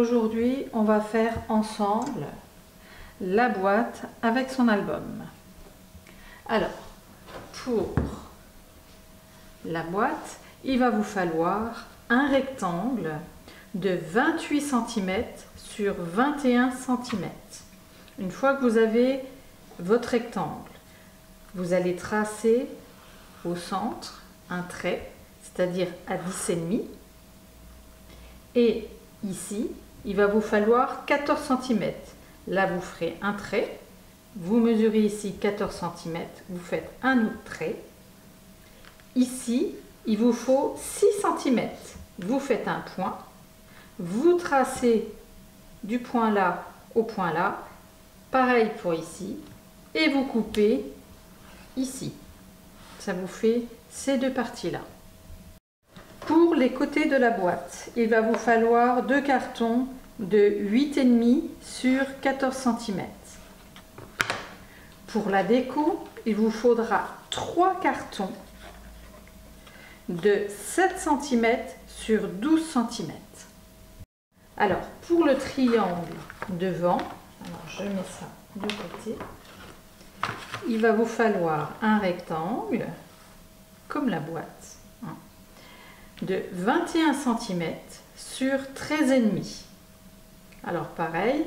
Aujourd'hui, on va faire ensemble la boîte avec son album. Alors, pour la boîte, il va vous falloir un rectangle de 28 cm sur 21 cm. Une fois que vous avez votre rectangle, vous allez tracer au centre un trait, c'est-à-dire à 10,5. Et ici, il va vous falloir 14 cm. Là, vous ferez un trait. Vous mesurez ici 14 cm. Vous faites un autre trait. Ici, il vous faut 6 cm. Vous faites un point. Vous tracez du point là au point là. Pareil pour ici. Et vous coupez ici. Ça vous fait ces deux parties-là. Pour les côtés de la boîte, il va vous falloir deux cartons de 8,5 sur 14 cm. Pour la déco, il vous faudra 3 cartons de 7 cm sur 12 cm. Alors, pour le triangle devant, alors je mets ça de côté, il va vous falloir un rectangle, comme la boîte, de 21 cm sur 13,5. Alors pareil,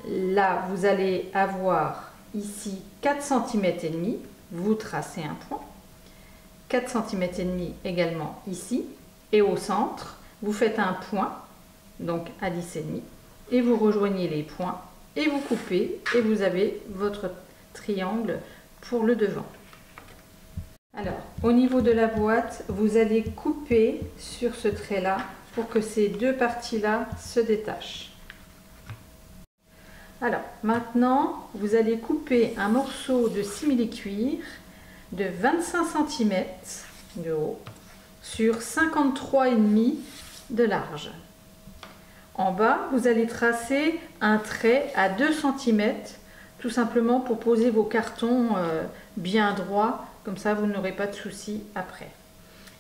là vous allez avoir ici 4 cm et demi, vous tracez un point, 4 cm et demi également ici, et au centre vous faites un point, donc à 10,5, et vous rejoignez les points et vous coupez et vous avez votre triangle pour le devant. Alors, au niveau de la boîte, vous allez couper sur ce trait-là pour que ces deux parties-là se détachent. Alors, maintenant, vous allez couper un morceau de simili-cuir de 25 cm de haut sur 53,5 de large. En bas, vous allez tracer un trait à 2 cm, tout simplement pour poser vos cartons bien droits. Comme ça, vous n'aurez pas de soucis après.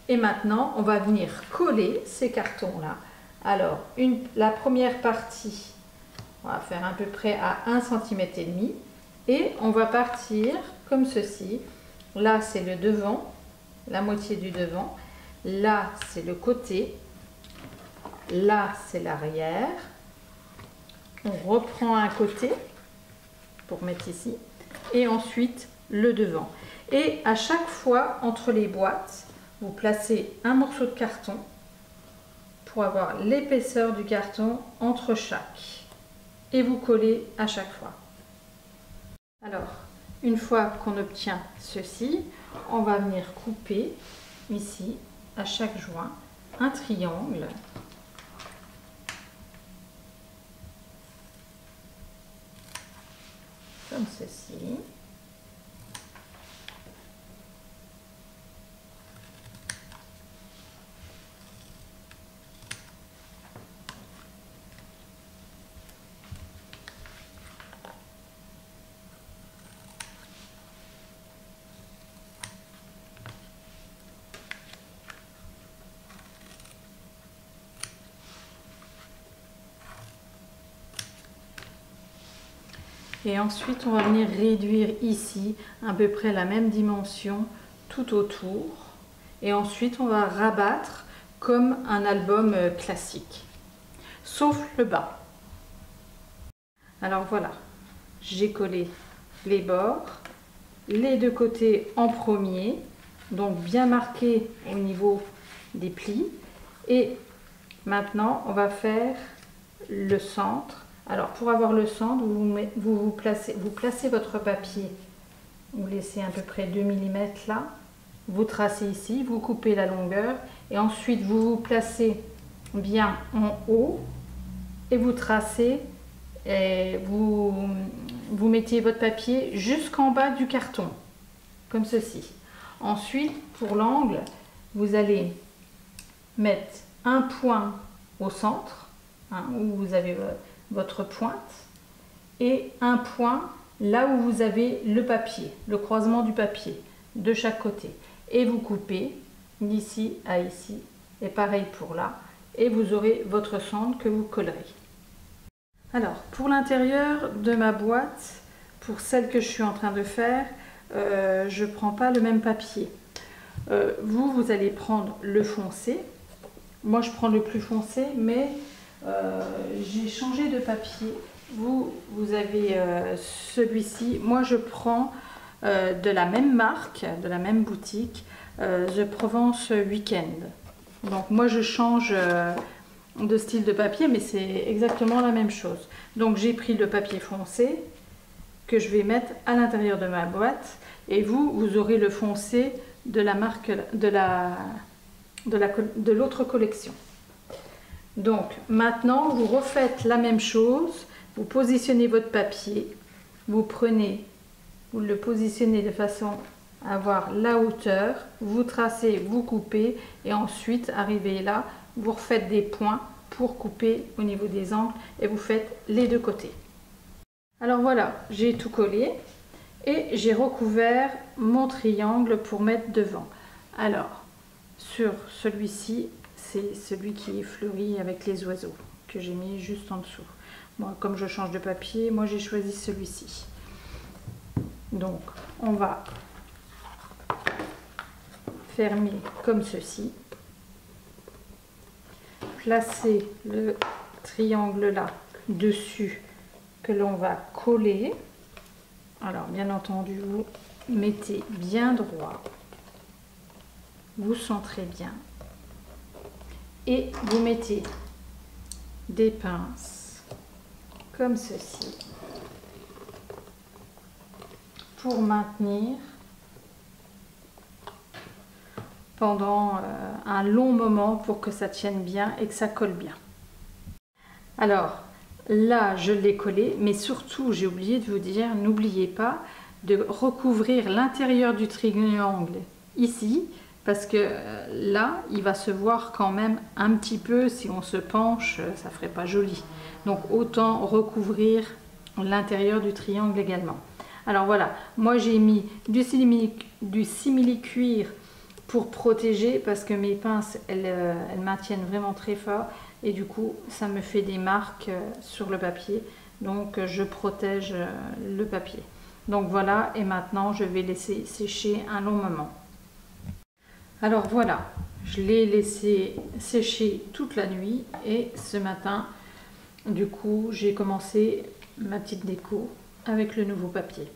Et maintenant, on va venir coller ces cartons-là. Alors, la première partie, on va faire à peu près à 1,5 cm. Et on va partir comme ceci. Là, c'est le devant, la moitié du devant. Là, c'est le côté. Là, c'est l'arrière. On reprend un côté pour mettre ici. Et ensuite, le devant. Et à chaque fois, entre les boîtes, vous placez un morceau de carton pour avoir l'épaisseur du carton entre chaque. Et vous collez à chaque fois. Alors, une fois qu'on obtient ceci, on va venir couper ici, à chaque joint, un triangle. Comme ceci. Et ensuite, on va venir réduire ici à peu près la même dimension tout autour. Et ensuite, on va rabattre comme un album classique, sauf le bas. Alors voilà, j'ai collé les bords, les deux côtés en premier, donc bien marqué au niveau des plis. Et maintenant, on va faire le centre. Alors, pour avoir le centre, vous placez votre papier, vous laissez à peu près 2 mm là, vous tracez ici, vous coupez la longueur et ensuite vous vous placez bien en haut et vous tracez, et vous mettez votre papier jusqu'en bas du carton, comme ceci. Ensuite, pour l'angle, vous allez mettre un point au centre, où vous avez votre pointe, et un point là où vous avez le papier, le croisement du papier de chaque côté, et vous coupez d'ici à ici, et pareil pour là, et vous aurez votre centre que vous collerez. Alors, pour l'intérieur de ma boîte, pour celle que je suis en train de faire, je ne prends pas le même papier. Vous allez prendre le foncé. Moi, je prends le plus foncé, mais j'ai changé de papier. Vous avez celui-ci. Moi, je prends de la même marque, de la même boutique, The Provence Weekend. Donc, moi, je change de style de papier, mais c'est exactement la même chose. Donc, j'ai pris le papier foncé que je vais mettre à l'intérieur de ma boîte. Et vous aurez le foncé de la marque de l'autre collection. Donc maintenant vous refaites la même chose, vous positionnez votre papier, vous le positionnez de façon à avoir la hauteur, vous tracez, vous coupez et ensuite arrivez là, vous refaites des points pour couper au niveau des angles et vous faites les deux côtés. Alors voilà, j'ai tout collé et j'ai recouvert mon triangle pour mettre devant. Alors sur celui-ci, c'est celui qui est fleuri avec les oiseaux que j'ai mis juste en dessous. Moi, comme je change de papier, moi j'ai choisi celui-ci. Donc, on va fermer comme ceci. Placer le triangle là dessus que l'on va coller. Alors, bien entendu, vous mettez bien droit. Vous centrez bien. Et vous mettez des pinces comme ceci pour maintenir pendant un long moment pour que ça tienne bien et que ça colle bien. Alors là je l'ai collé, mais surtout j'ai oublié de vous dire, n'oubliez pas de recouvrir l'intérieur du triangle ici, parce que là il va se voir quand même un petit peu, si on se penche ça ferait pas joli, donc autant recouvrir l'intérieur du triangle également. Alors voilà, moi j'ai mis du simili-cuir pour protéger, parce que mes pinces elles maintiennent vraiment très fort et du coup ça me fait des marques sur le papier, donc je protège le papier. Donc voilà, et maintenant je vais laisser sécher un long moment. Alors voilà, je l'ai laissé sécher toute la nuit et ce matin du coup j'ai commencé ma petite déco avec le nouveau papier.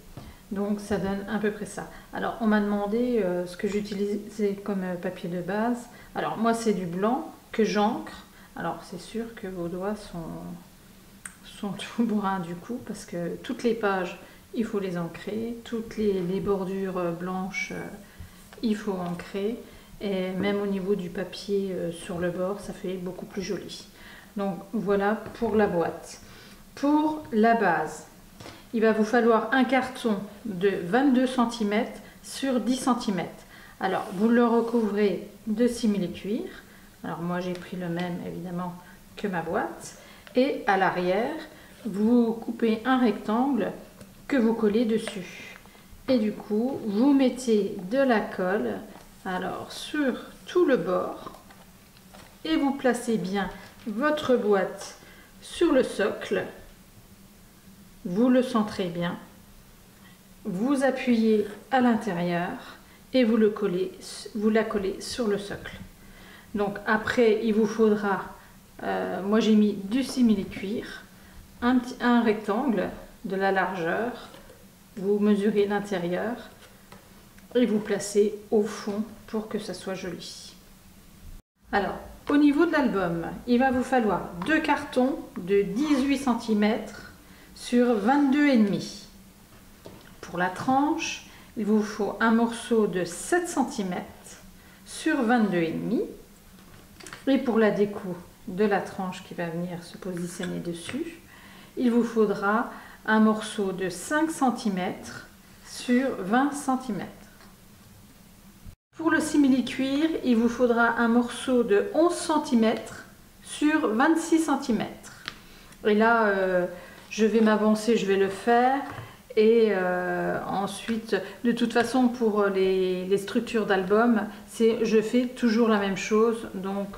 Donc ça donne à peu près ça. Alors on m'a demandé ce que j'utilisais comme papier de base. Alors moi c'est du blanc que j'encre. Alors c'est sûr que vos doigts sont tout bruns du coup, parce que toutes les pages il faut les ancrer, toutes les bordures blanches il faut ancrer, et même au niveau du papier sur le bord ça fait beaucoup plus joli. Donc voilà pour la boîte. Pour la base, il va vous falloir un carton de 22 cm sur 10 cm. Alors, vous le recouvrez de simili-cuir. Alors, moi, j'ai pris le même, évidemment, que ma boîte. Et à l'arrière, vous coupez un rectangle que vous collez dessus. Et du coup, vous mettez de la colle, alors, sur tout le bord. Et vous placez bien votre boîte sur le socle. Vous le centrez bien, vous appuyez à l'intérieur et vous la collez sur le socle. Donc après il vous faudra, moi j'ai mis du simili-cuir, un rectangle de la largeur, vous mesurez l'intérieur et vous placez au fond pour que ça soit joli. Alors au niveau de l'album, il va vous falloir deux cartons de 18 cm sur 22,5. Pour la tranche, il vous faut un morceau de 7 cm sur 22,5. Et pour la déco de la tranche qui va venir se positionner dessus, il vous faudra un morceau de 5 cm sur 20 cm. Pour le simili-cuir, il vous faudra un morceau de 11 cm sur 26 cm. Et là, je vais m'avancer, je vais le faire. Et ensuite, de toute façon, pour les structures d'album, je fais toujours la même chose. Donc,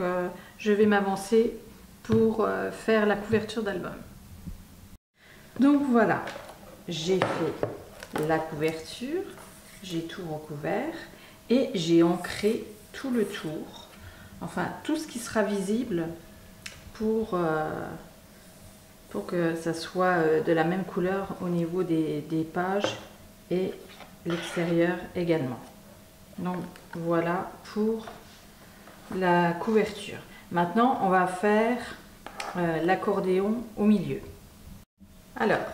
je vais m'avancer pour faire la couverture d'album. Donc voilà, j'ai fait la couverture, j'ai tout recouvert et j'ai ancré tout le tour, enfin tout ce qui sera visible pour que ça soit de la même couleur au niveau des pages et l'extérieur également. Donc voilà pour la couverture. Maintenant on va faire l'accordéon au milieu. Alors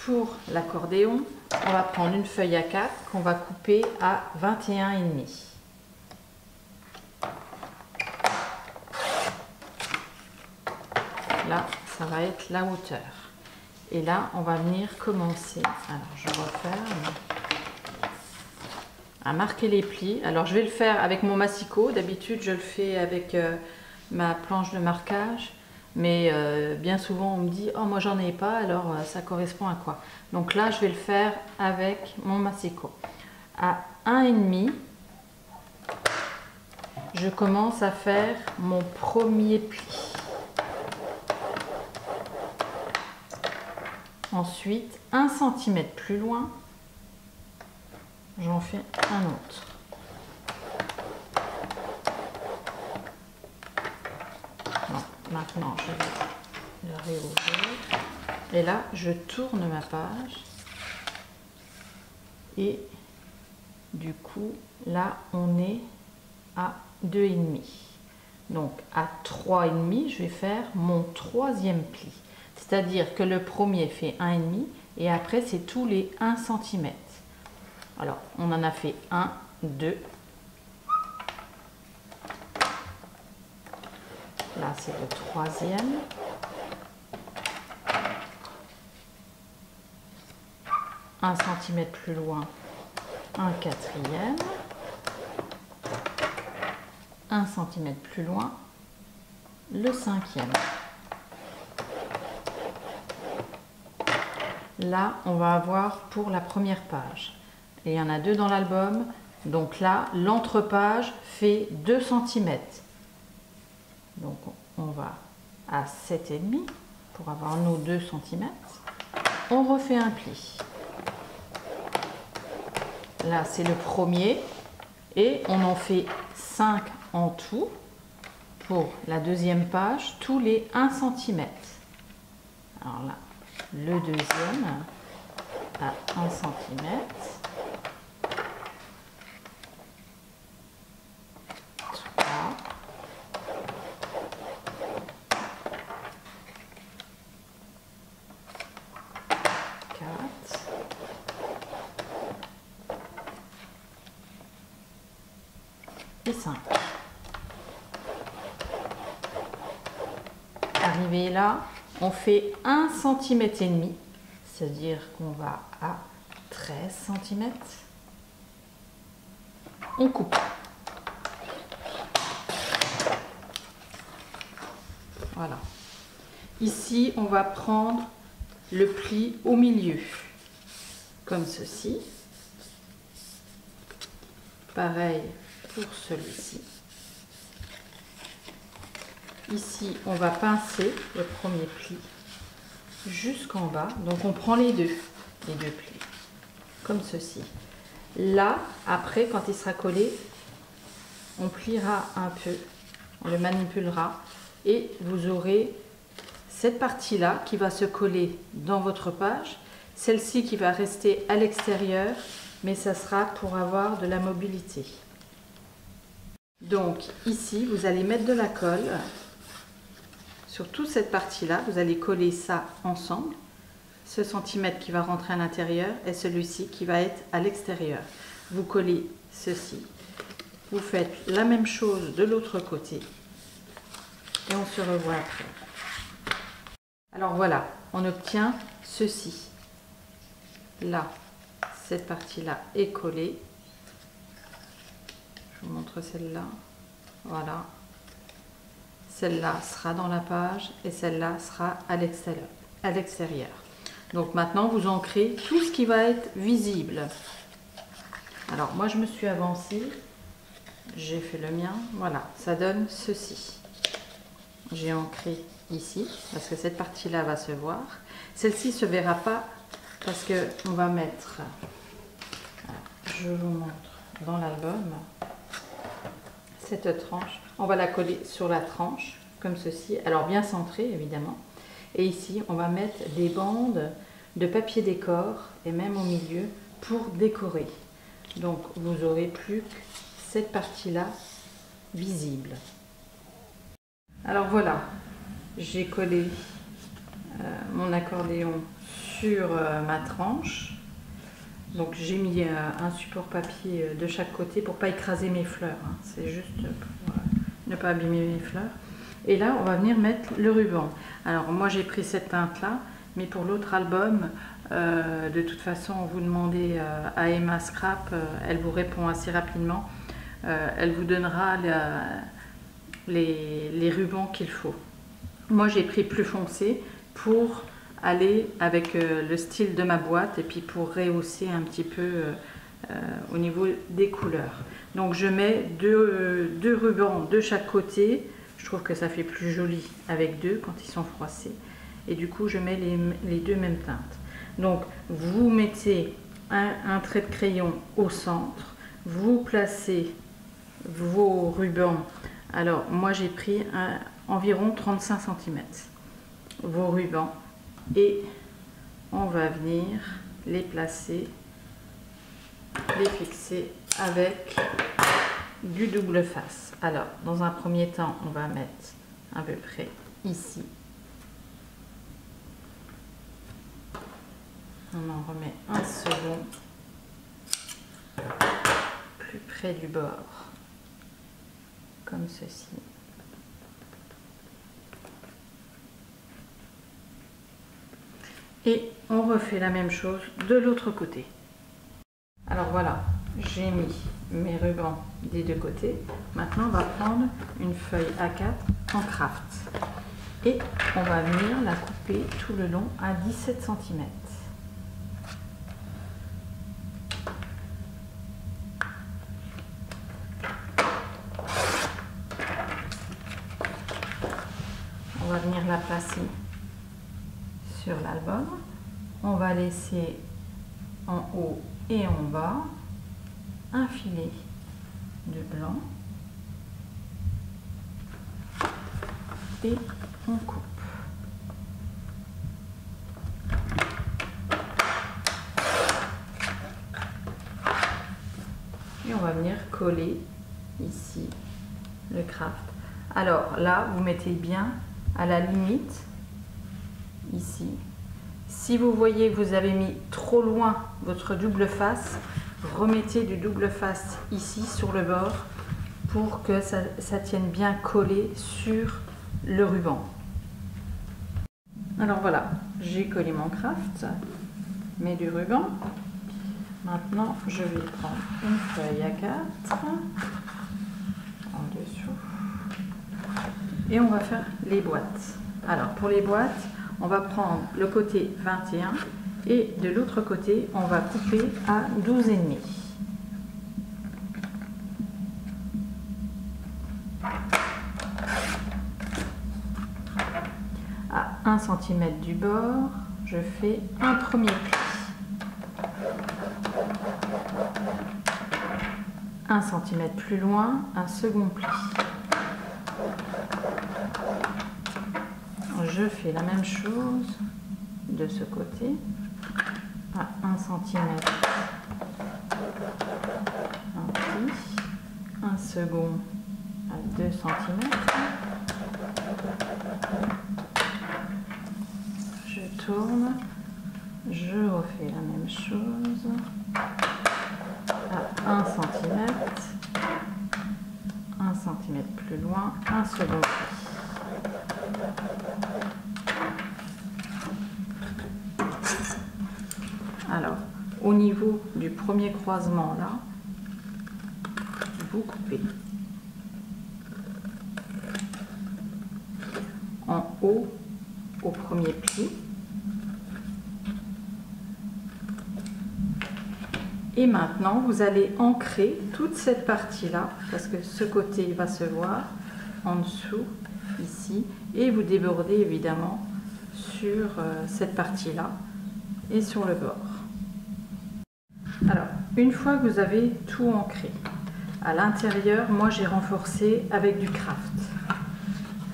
pour l'accordéon, on va prendre une feuille A4 qu'on va couper à 21,5. Là, ça va être la hauteur. Et là, on va venir commencer. Alors, je referme. À marquer les plis. Alors, je vais le faire avec mon massicot. D'habitude, je le fais avec ma planche de marquage. Mais bien souvent, on me dit « Oh, moi, j'en ai pas, alors ça correspond à quoi ?» Donc là, je vais le faire avec mon massicot. À 1,5, je commence à faire mon premier pli. Ensuite, 1 cm plus loin, j'en fais un autre. Bon, maintenant, je vais le réouvrir. Et là, je tourne ma page. Et du coup, là, on est à 2,5. Donc, à 3,5, je vais faire mon troisième pli. C'est-à-dire que le premier fait 1,5 et après, c'est tous les 1 cm. Alors, on en a fait 1, 2. Là, c'est le troisième. Un centimètre plus loin, un quatrième. 1 cm plus loin, le cinquième. Là, on va avoir pour la première page. Et il y en a 2 dans l'album. Donc là, l'entrepage fait 2 cm. Donc on va à 7,5 pour avoir nos 2 cm. On refait un pli. Là, c'est le premier. Et on en fait 5 en tout pour la deuxième page, tous les 1 cm. Alors là, le deuxième à 1 cm. 3. 4. Et 5. Arrivé là, on fait 1 cm et demi, c'est-à-dire qu'on va à 13 cm. On coupe. Voilà. Ici, on va prendre le pli au milieu, comme ceci. Pareil pour celui-ci. Ici, on va pincer le premier pli jusqu'en bas. Donc, on prend les deux plis, comme ceci. Là, après, quand il sera collé, on pliera un peu, on le manipulera et vous aurez cette partie-là qui va se coller dans votre page, celle-ci qui va rester à l'extérieur, mais ça sera pour avoir de la mobilité. Donc, ici, vous allez mettre de la colle. Sur toute cette partie-là, vous allez coller ça ensemble. Ce centimètre qui va rentrer à l'intérieur et celui-ci qui va être à l'extérieur. Vous collez ceci. Vous faites la même chose de l'autre côté. Et on se revoit après. Alors voilà, on obtient ceci. Là, cette partie-là est collée. Je vous montre celle-là. Voilà. Celle-là sera dans la page et celle-là sera à l'extérieur. Donc maintenant, vous ancrez tout ce qui va être visible. Alors moi, je me suis avancée. J'ai fait le mien. Voilà, ça donne ceci. j'ai ancré ici, parce que cette partie-là va se voir. Celle-ci se verra pas, parce que on va mettre, je vous montre dans l'album, cette tranche, on va la coller sur la tranche, comme ceci, alors bien centrée évidemment. Et ici, on va mettre des bandes de papier décor, et même au milieu, pour décorer. Donc, vous aurez plus que cette partie-là visible. Alors voilà, j'ai collé mon accordéon sur ma tranche. Donc j'ai mis un support papier de chaque côté pour pas écraser mes fleurs, hein. C'est juste pour ne pas abîmer mes fleurs. Et là, on va venir mettre le ruban. Alors moi j'ai pris cette teinte-là, mais pour l'autre album, de toute façon, vous demandez à Emma Scrap, elle vous répond assez rapidement. Elle vous donnera les rubans qu'il faut. Moi j'ai pris plus foncé pour aller avec le style de ma boîte et puis pour rehausser un petit peu au niveau des couleurs. Donc je mets deux rubans de chaque côté. Je trouve que ça fait plus joli avec deux quand ils sont froissés. Et du coup je mets les deux mêmes teintes. Donc vous mettez un trait de crayon au centre, vous placez vos rubans. Alors moi j'ai pris environ 35 cm vos rubans et on va venir les placer, les fixer avec du double face. Alors dans un premier temps on va mettre à peu près ici, on en remet un second plus près du bord comme ceci. Et on refait la même chose de l'autre côté. Alors voilà, j'ai mis mes rubans des deux côtés. Maintenant, on va prendre une feuille A4 en craft. Et on va venir la couper tout le long à 17 cm. On va venir la placer sur l'album. On va laisser en haut et en bas un filet de blanc et on coupe. Et on va venir coller ici le craft. Alors là, vous mettez bien à la limite ici. Si vous voyez que vous avez mis trop loin votre double face, remettez du double face ici sur le bord pour que ça tienne bien collé sur le ruban. Alors voilà, j'ai collé mon craft, mets du ruban. Maintenant, je vais prendre une feuille A4 en dessous et on va faire les boîtes. Alors pour les boîtes, on va prendre le côté 21 et de l'autre côté, on va couper à 12,5. À 1 cm du bord, je fais un premier pli. 1 cm plus loin, un second pli. Je fais la même chose de ce côté à 1 cm, un pli, un second à 2 cm, je tourne, je refais la même chose à 1 cm, 1 cm plus loin, un second pli. Alors, au niveau du premier croisement là, vous coupez en haut au premier pli et maintenant vous allez ancrer toute cette partie là parce que ce côté va se voir en dessous ici et vous débordez évidemment sur cette partie-là et sur le bord. Alors, une fois que vous avez tout ancré, à l'intérieur, moi j'ai renforcé avec du craft.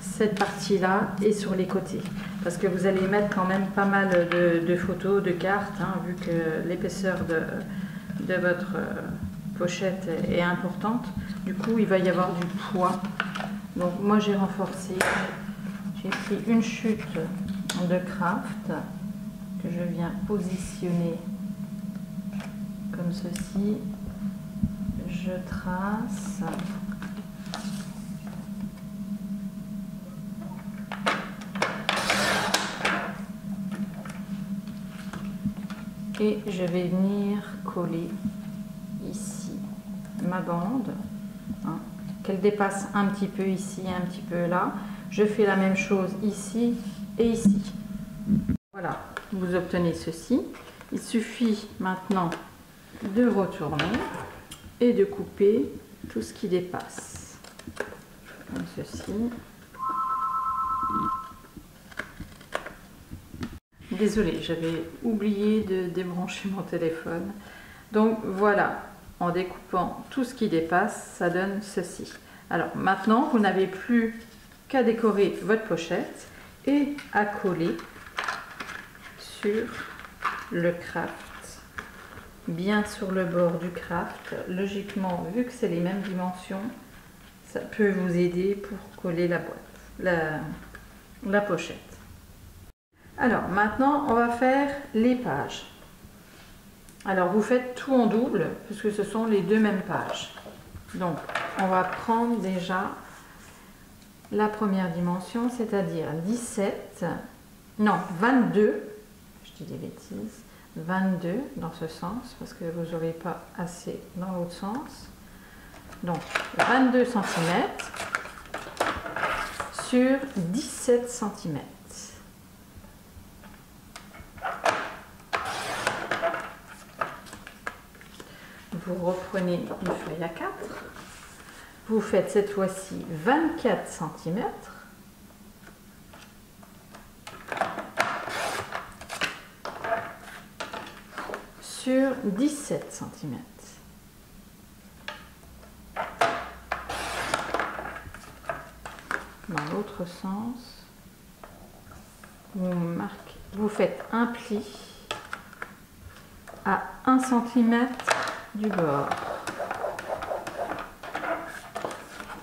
Cette partie-là et sur les côtés. Parce que vous allez mettre quand même pas mal de photos, de cartes, hein, vu que l'épaisseur de votre pochette est importante. Du coup, il va y avoir du poids. Donc moi j'ai renforcé. J'ai pris une chute de craft que je viens positionner comme ceci. Je trace. Et je vais venir coller ici ma bande, hein, qu'elle dépasse un petit peu ici, un petit peu là. Je fais la même chose ici et ici. Voilà, vous obtenez ceci. Il suffit maintenant de retourner et de couper tout ce qui dépasse. Comme ceci. Désolée, j'avais oublié de débrancher mon téléphone. Donc voilà, en découpant tout ce qui dépasse, ça donne ceci. Alors maintenant, vous n'avez plus qu'à décorer votre pochette et à coller sur le craft, bien sur le bord du craft. Logiquement, vu que c'est les mêmes dimensions, ça peut vous aider pour coller la boîte, la pochette. Alors maintenant, on va faire les pages. Alors vous faites tout en double, puisque ce sont les deux mêmes pages. Donc on va prendre déjà la première dimension, c'est-à-dire 22, je dis des bêtises, 22 dans ce sens, parce que vous n'aurez pas assez dans l'autre sens. Donc 22 cm sur 17 cm. Vous reprenez une feuille à 4, vous faites cette fois-ci 24 cm sur 17 cm. Dans l'autre sens, vous faites un pli à 1 cm du bord.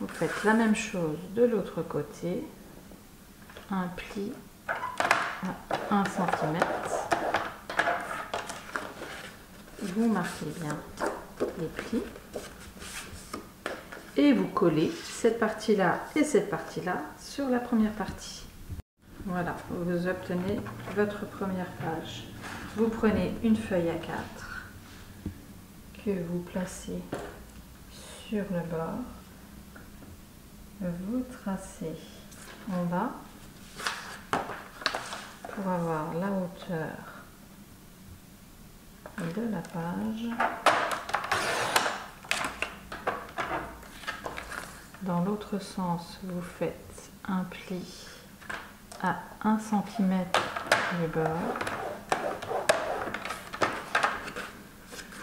Vous faites la même chose de l'autre côté, un pli à 1 cm. Vous marquez bien les plis et vous collez cette partie-là et cette partie-là sur la première partie. Voilà, vous obtenez votre première page. Vous prenez une feuille à 4 que vous placez sur le bord, vous tracez en bas pour avoir la hauteur de la page. Dans l'autre sens, vous faites un pli à 1 cm du bord.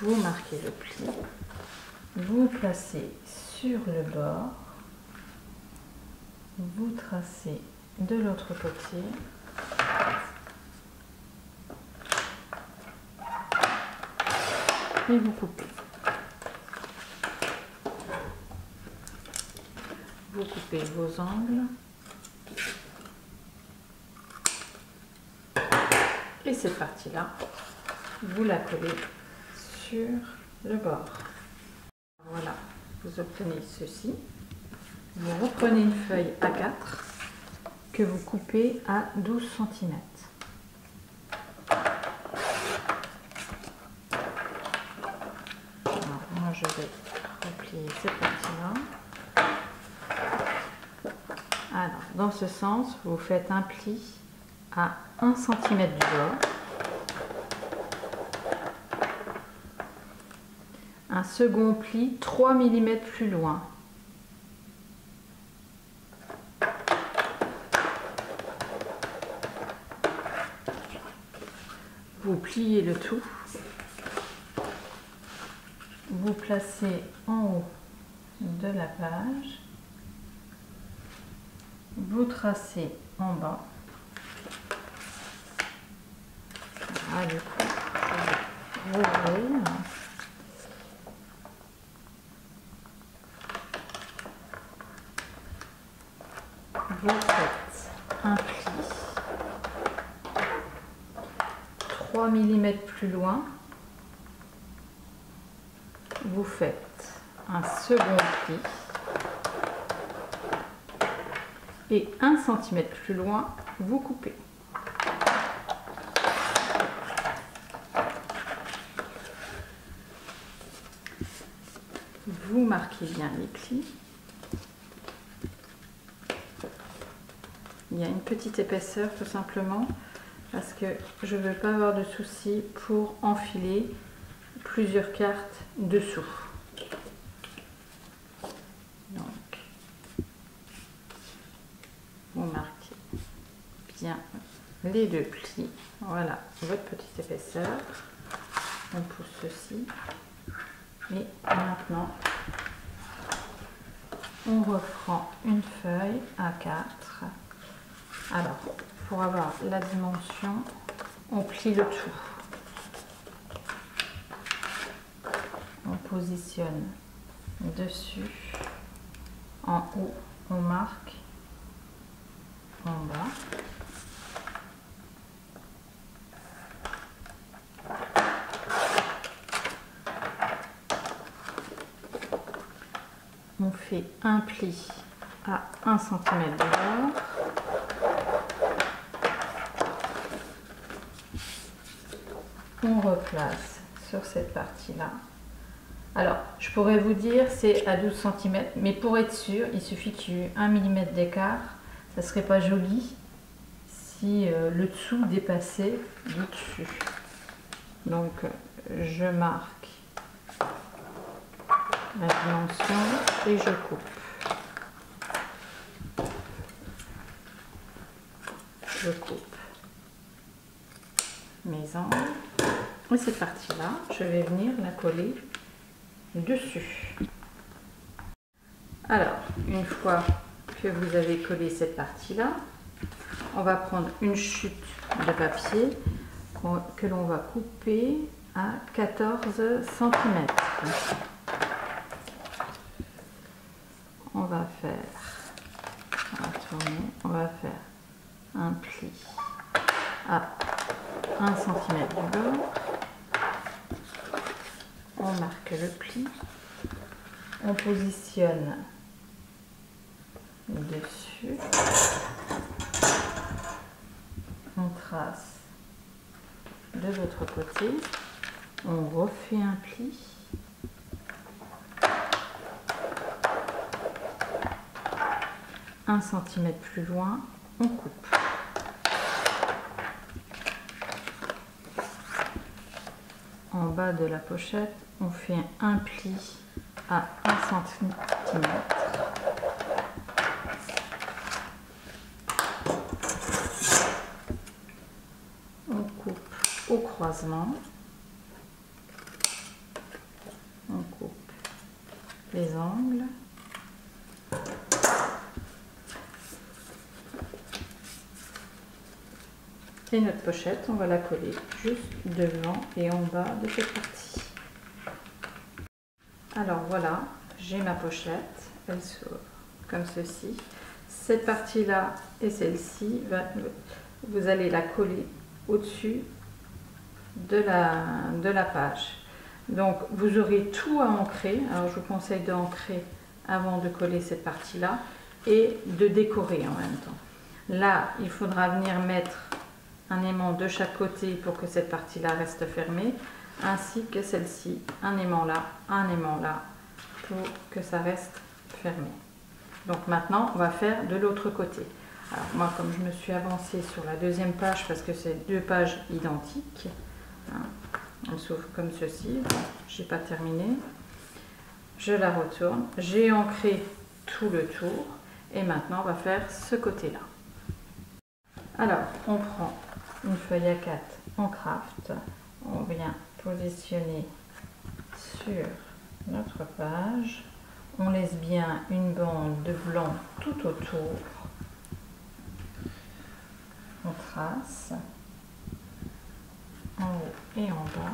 Vous marquez le pli, vous placez sur le bord, vous tracez de l'autre côté et vous coupez. Vous coupez vos angles et cette partie-là, vous la collez sur le bord. Voilà, vous obtenez ceci. Vous reprenez une feuille A4 que vous coupez à 12 cm. Alors, moi je vais replier cette partie-là. Alors, dans ce sens, vous faites un pli à 1 cm du bord. Un second pli 3 mm plus loin. vous pliez le tout, vous placez en haut de la page, vous tracez en bas. Voilà, du coup, je vais ouvrir. Vous faites un pli 3 mm plus loin, vous faites un second pli et 1 cm plus loin, vous coupez. Vous marquez bien les plis. Il y a une petite épaisseur tout simplement parce que je ne veux pas avoir de soucis pour enfiler plusieurs cartes dessous. Donc, vous marquez bien les deux plis. Voilà votre petite épaisseur. On pousse ceci. Et maintenant, on reprend une feuille A4. Alors, pour avoir la dimension, on plie le tout. On positionne dessus. En haut, on marque. En bas. On fait un pli à 1 cm de bord. On replace sur cette partie-là. Alors, je pourrais vous dire c'est à 12 cm, mais pour être sûr, il suffit qu'il y ait 1 mm d'écart. Ça serait pas joli si le dessous dépassait du dessus. Donc, je marque la dimension et je coupe. Je coupe mes angles. Et cette partie-là, je vais venir la coller dessus. Alors, une fois que vous avez collé cette partie-là, on va prendre une chute de papier que l'on va couper à 14 cm. On va faire, on va tourner, on va faire un pli à 1 cm du bord. On marque le pli, on positionne dessus, on trace de l'autre côté, on refait un pli, un centimètre plus loin, on coupe. En bas de la pochette, on fait un pli à 1 cm. On coupe au croisement. On coupe les angles. Et notre pochette, on va la coller juste devant et en bas de cette partie. Alors voilà, j'ai ma pochette, elle s'ouvre comme ceci. Cette partie-là et celle-ci, vous allez la coller au-dessus de la page. Donc vous aurez tout à ancrer. Alors je vous conseille d'ancrer avant de coller cette partie-là et de décorer en même temps. Là, il faudra venir mettre un aimant de chaque côté pour que cette partie-là reste fermée, ainsi que celle-ci, un aimant là pour que ça reste fermé. Donc maintenant, on va faire de l'autre côté. Alors moi, comme je me suis avancée sur la deuxième page, parce que c'est deux pages identiques, hein, on s'ouvre comme ceci, bon, j'ai pas terminé, je la retourne, j'ai ancré tout le tour, et maintenant on va faire ce côté-là. Alors, on prend une feuille A4 on craft, on vient positionner sur notre page, on laisse bien une bande de blanc tout autour, on trace en haut et en bas.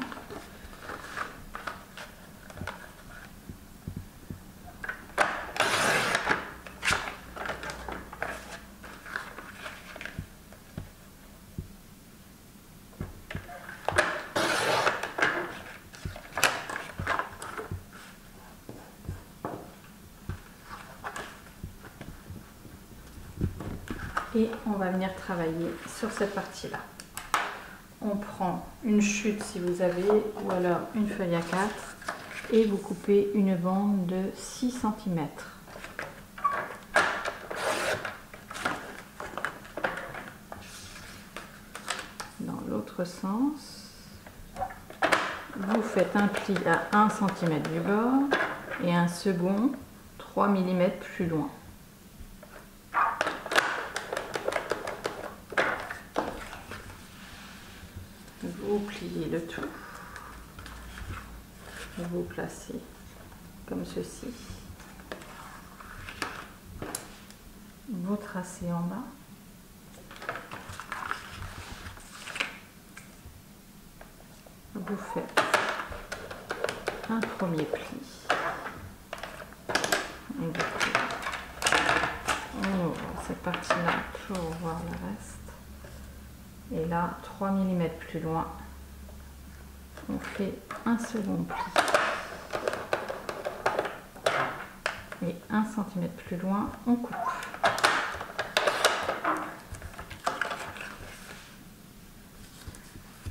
Et on va venir travailler sur cette partie-là. On prend une chute si vous avez, ou alors une feuille à 4, et vous coupez une bande de 6 cm. Dans l'autre sens, vous faites un pli à 1 cm du bord et un second 3 mm plus loin. Vous pliez le tout, vous placez comme ceci, vous tracez en bas, vous faites un premier pli, et vous pliez. On ouvre cette partie-là pour voir le reste. Et là, 3 mm plus loin, on fait un second pli. Et 1 cm plus loin, on coupe.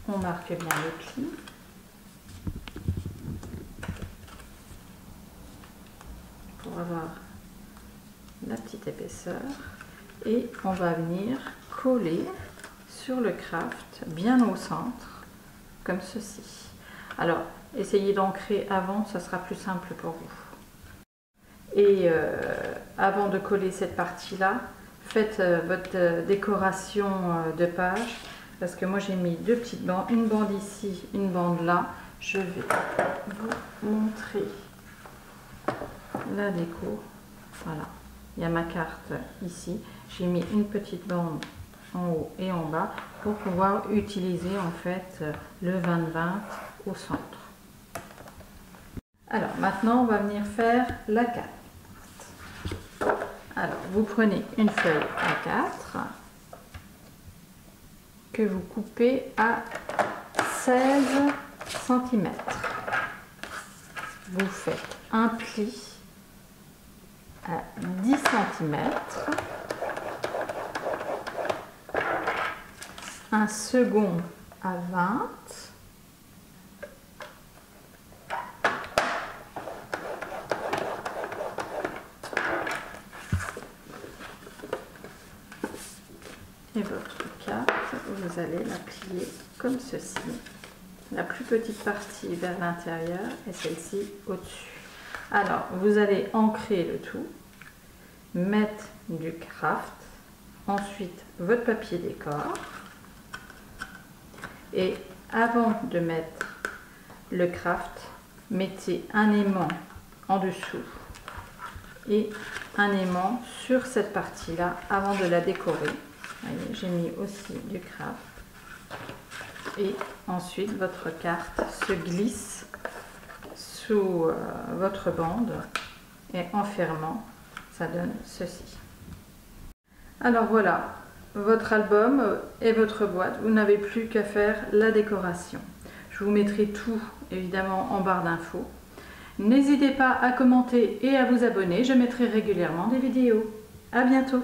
On marque bien le pli. Pour avoir la petite épaisseur. Et on va venir coller sur le craft, bien au centre, comme ceci. Alors, essayez d'ancrer avant, ça sera plus simple pour vous. Et avant de coller cette partie-là, faites votre décoration de page, parce que moi j'ai mis deux petites bandes, une bande ici, une bande là. Je vais vous montrer la déco. Voilà, il y a ma carte ici. J'ai mis une petite bande en haut et en bas pour pouvoir utiliser en fait le 20-20 au centre. Alors maintenant on va venir faire la carte. Alors vous prenez une feuille A4 que vous coupez à 16 cm. Vous faites un pli à 10 cm. Un second à 20, et votre carte, vous allez la plier comme ceci, la plus petite partie vers l'intérieur et celle-ci au-dessus. Alors vous allez ancrer le tout, mettre du craft, ensuite votre papier décor. Et avant de mettre le craft, mettez un aimant en dessous et un aimant sur cette partie-là avant de la décorer. J'ai mis aussi du craft. Et ensuite, votre carte se glisse sous votre bande et en fermant, ça donne ceci. Alors voilà. Votre album et votre boîte, vous n'avez plus qu'à faire la décoration. Je vous mettrai tout évidemment en barre d'infos. N'hésitez pas à commenter et à vous abonner, je mettrai régulièrement des vidéos. À bientôt!